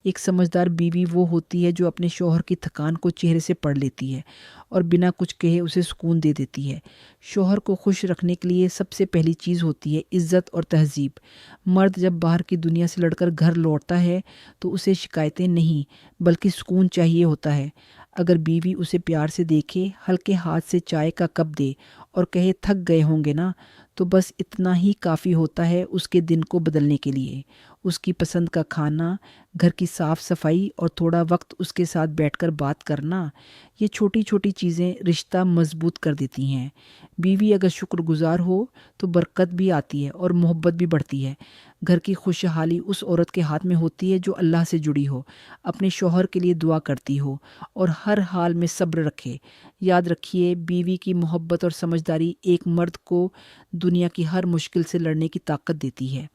एक समझदार बीवी वो होती है जो अपने शौहर की थकान को चेहरे से पढ़ लेती है और बिना कुछ कहे उसे सुकून दे देती है। शौहर को खुश रखने के लिए सबसे पहली चीज़ होती है इज़्ज़त और तहज़ीब। मर्द जब बाहर की दुनिया से लड़कर घर लौटता है तो उसे शिकायतें नहीं बल्कि सुकून चाहिए होता है। अगर बीवी उसे प्यार से देखे, हल्के हाथ से चाय का कप दे और कहे थक गए होंगे ना, तो बस इतना ही काफ़ी होता है उसके दिन को बदलने के लिए। उसकी पसंद का खाना, घर की साफ़ सफाई और थोड़ा वक्त उसके साथ बैठकर बात करना, ये छोटी छोटी चीज़ें रिश्ता मजबूत कर देती हैं। बीवी अगर शुक्रगुजार हो तो बरकत भी आती है और मोहब्बत भी बढ़ती है। घर की खुशहाली उस औरत के हाथ में होती है जो अल्लाह से जुड़ी हो, अपने शौहर के लिए दुआ करती हो और हर हाल में सब्र रखे। याद रखिए, बीवी की मोहब्बत और समझदारी एक मर्द को दुनिया की हर मुश्किल से लड़ने की ताकत देती है।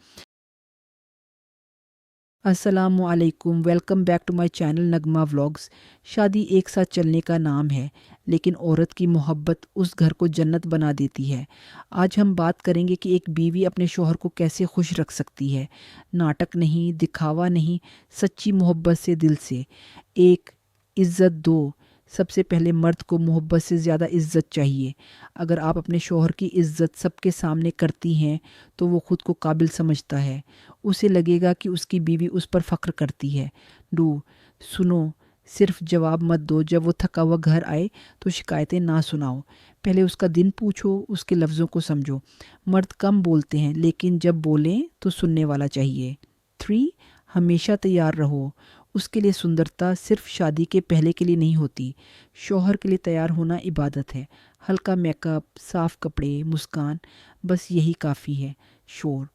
अस्सलामुअलैकुम, welcome back to my channel Nagma vlogs. शादी एक साथ चलने का नाम है, लेकिन औरत की मोहब्बत उस घर को जन्नत बना देती है। आज हम बात करेंगे कि एक बीवी अपने शौहर को कैसे खुश रख सकती है। नाटक नहीं, दिखावा नहीं, सच्ची मोहब्बत से, दिल से। एक, इज़्ज़त दो। सबसे पहले मर्द को मोहब्बत से ज़्यादा इज़्ज़त चाहिए। अगर आप अपने शौहर की इज़्ज़त सबके सामने करती हैं तो वो खुद को काबिल समझता है। उसे लगेगा कि उसकी बीवी उस पर फ़ख्र करती है। डू, सुनो, सिर्फ जवाब मत दो। जब वो थका हुआ घर आए तो शिकायतें ना सुनाओ। पहले उसका दिन पूछो, उसके लफ्ज़ों को समझो। मर्द कम बोलते हैं, लेकिन जब बोलें तो सुनने वाला चाहिए। 3, हमेशा तैयार रहो। उसके लिए सुंदरता सिर्फ शादी के पहले के लिए नहीं होती। शौहर के लिए तैयार होना इबादत है। हल्का मेकअप, साफ कपड़े, मुस्कान, बस यही काफ़ी है। शोर,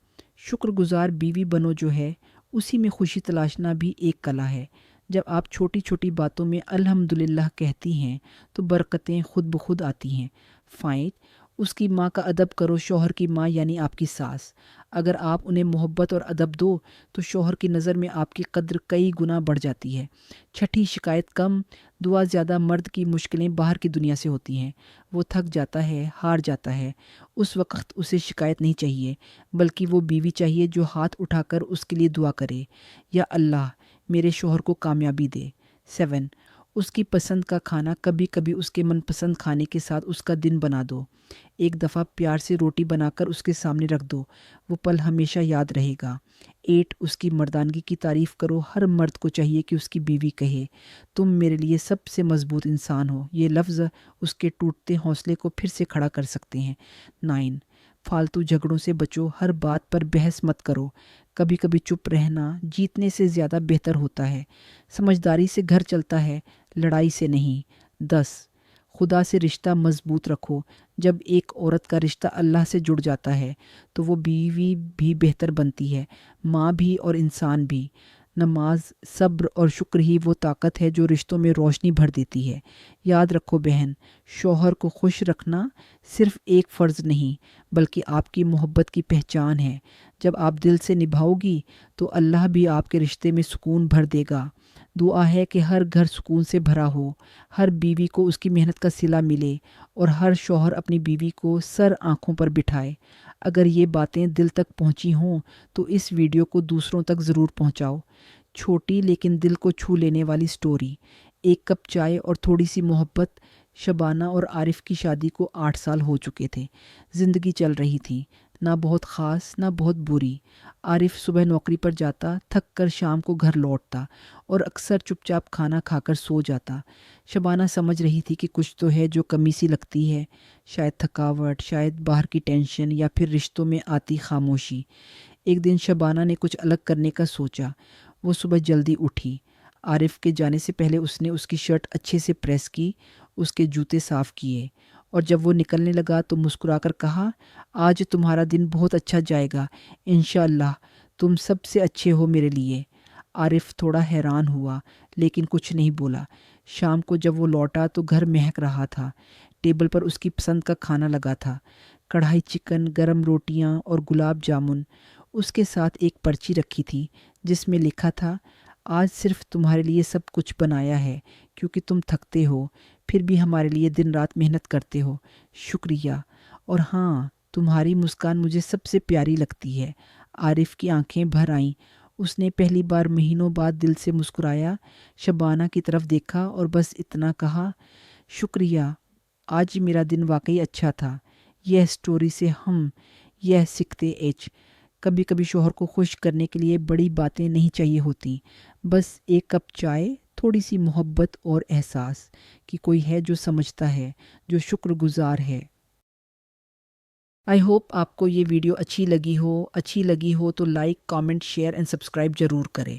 शुक्रगुजार बीवी बनो जो है, उसी में खुशी तलाशना भी एक कला है। जब आप छोटी छोटी बातों में अल्हम्दुलिल्लाह कहती हैं तो बरकतें खुद ब खुद आती हैं। 5, उसकी माँ का अदब करो। शौहर की माँ यानी आपकी सास। अगर आप उन्हें मोहब्बत और अदब दो तो शौहर की नज़र में आपकी कद्र कई गुना बढ़ जाती है। छठी, शिकायत कम, दुआ ज़्यादा। मर्द की मुश्किलें बाहर की दुनिया से होती हैं। वो थक जाता है, हार जाता है, उस वक्त उसे शिकायत नहीं चाहिए, बल्कि वो बीवी चाहिए जो हाथ उठाकर उसके लिए दुआ करे, या अल्लाह मेरे शौहर को कामयाबी दे। 7, उसकी पसंद का खाना, कभी कभी उसके मनपसंद खाने के साथ उसका दिन बना दो। एक दफ़ा प्यार से रोटी बनाकर उसके सामने रख दो, वो पल हमेशा याद रहेगा। 8, उसकी मर्दानगी की तारीफ़ करो। हर मर्द को चाहिए कि उसकी बीवी कहे, तुम मेरे लिए सबसे मजबूत इंसान हो। ये लफ्ज़ उसके टूटते हौसले को फिर से खड़ा कर सकते हैं। 9, फालतू झगड़ों से बचो। हर बात पर बहस मत करो। कभी कभी चुप रहना जीतने से ज़्यादा बेहतर होता है। समझदारी से घर चलता है, लड़ाई से नहीं। 10, खुदा से रिश्ता मजबूत रखो। जब एक औरत का रिश्ता अल्लाह से जुड़ जाता है तो वो बीवी भी बेहतर बनती है, माँ भी और इंसान भी। नमाज, सब्र और शुक्र ही वो ताकत है जो रिश्तों में रोशनी भर देती है। याद रखो बहन, शौहर को खुश रखना सिर्फ एक फ़र्ज़ नहीं बल्कि आपकी मोहब्बत की पहचान है। जब आप दिल से निभाओगी तो अल्लाह भी आपके रिश्ते में सुकून भर देगा। दुआ है कि हर घर सुकून से भरा हो, हर बीवी को उसकी मेहनत का सिला मिले और हर शौहर अपनी बीवी को सर आँखों पर बिठाए। अगर ये बातें दिल तक पहुँची हों तो इस वीडियो को दूसरों तक ज़रूर पहुँचाओ। छोटी लेकिन दिल को छू लेने वाली स्टोरी। एक कप चाय और थोड़ी सी मोहब्बत। शबाना और आरिफ की शादी को 8 साल हो चुके थे। ज़िंदगी चल रही थी, ना बहुत ख़ास ना बहुत बुरी। आरिफ सुबह नौकरी पर जाता, थक कर शाम को घर लौटता और अक्सर चुपचाप खाना खाकर सो जाता। शबाना समझ रही थी कि कुछ तो है जो कमी सी लगती है, शायद थकावट, शायद बाहर की टेंशन या फिर रिश्तों में आती खामोशी। एक दिन शबाना ने कुछ अलग करने का सोचा। वो सुबह जल्दी उठी। आरिफ के जाने से पहले उसने उसकी शर्ट अच्छे से प्रेस की, उसके जूते साफ़ किए और जब वो निकलने लगा तो मुस्कुराकर कहा, आज तुम्हारा दिन बहुत अच्छा जाएगा इंशाअल्लाह, तुम सबसे अच्छे हो मेरे लिए। आरिफ थोड़ा हैरान हुआ लेकिन कुछ नहीं बोला। शाम को जब वो लौटा तो घर महक रहा था। टेबल पर उसकी पसंद का खाना लगा था, कढ़ाई चिकन, गरम रोटियां और गुलाब जामुन। उसके साथ एक पर्ची रखी थी जिसमें लिखा था, आज सिर्फ तुम्हारे लिए सब कुछ बनाया है क्योंकि तुम थकते हो फिर भी हमारे लिए दिन रात मेहनत करते हो, शुक्रिया। और हाँ, तुम्हारी मुस्कान मुझे सबसे प्यारी लगती है। आरिफ की आंखें भर आईं। اس نے پہلی بار مہینوں بعد دل سے مسکرایا، شبانہ کی طرف دیکھا اور بس اتنا کہا، شکریہ، آج میرا دن واقعی اچھا تھا۔ یہ سٹوری سے ہم یہ سیکھتے کبھی کبھی شوہر کو خوش کرنے کے لیے بڑی باتیں نہیں چاہیے ہوتی، بس ایک کپ چائے، تھوڑی سی محبت اور احساس کہ کوئی ہے جو سمجھتا ہے، جو شکر گزار ہے۔ آئی ہوپ آپ کو یہ ویڈیو اچھی لگی ہو تو like, comment, share and subscribe ضرور کریں۔